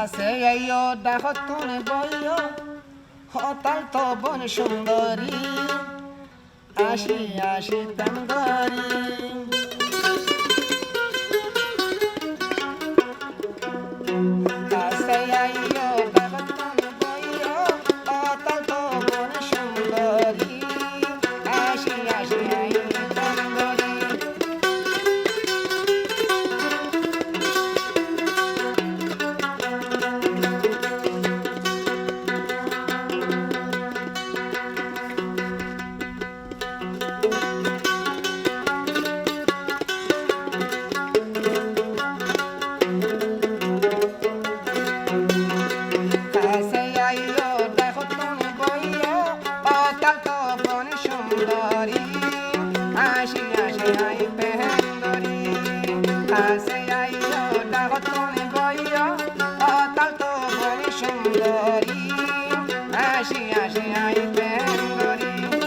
কাছে আইও দেখো তুমি বইও হতাল তো বন সুন্দরী আসি আসি তেমগরি কাছে আইও দেখো তুমি বইও হতাল তো বন সুন্দরী আসি আসি আই তেমগরি কাছে আইও দেখো তুমি বইও হতাল তো বন সুন্দরী আসি আসি আইতে হেঙ্গরি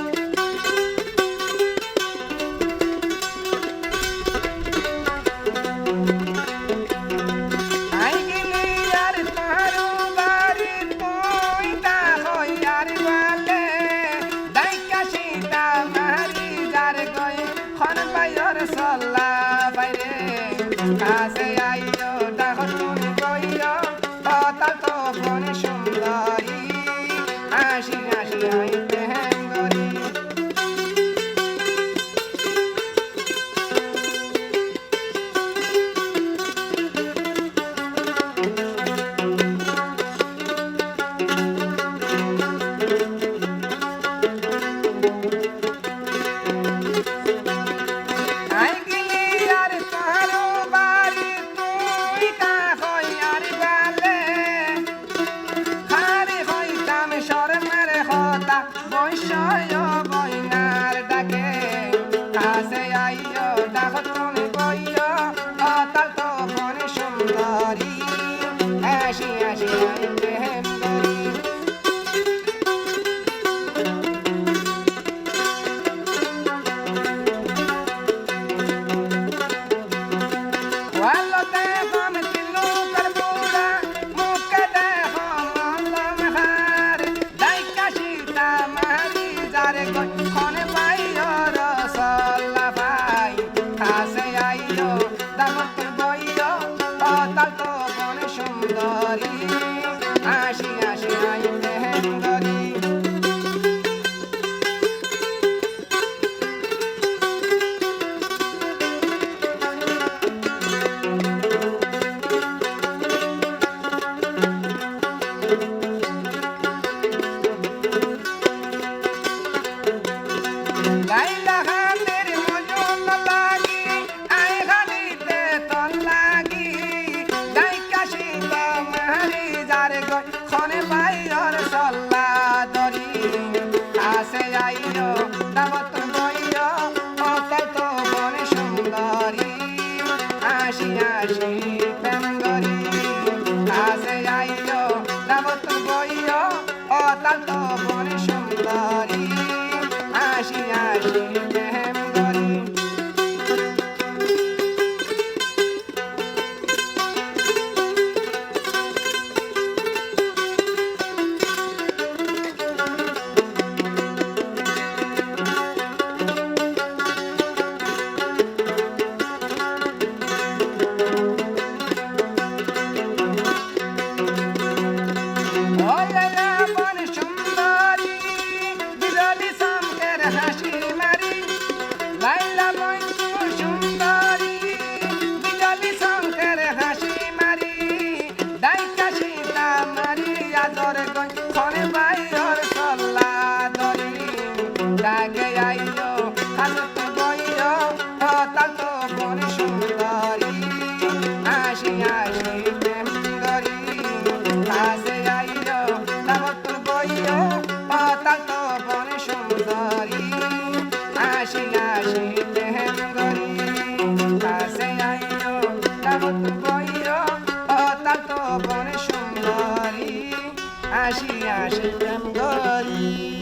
বইনার ডাকে কাছে আইও দেখো তুমি বইও হতাল তো বন সুন্দরী আসি আসি আইতে হেঙ্গরি আসি আসি আইতে হেঙ্গরি লাইলা হাতের মজন লাগি আই গালিতে তল লাগি দাইকা সীতা মারি যার গয় খনে বাইর সল্লা দরি কাছে আইও দাবত বইও হতাল তো বন সুন্দরী আসি আসি তেমগরি কাছে আইও দাবত বইও হতাল তো বন সুন্দরী আসি আসি তেমগরি আসি আসি প্রেম গরি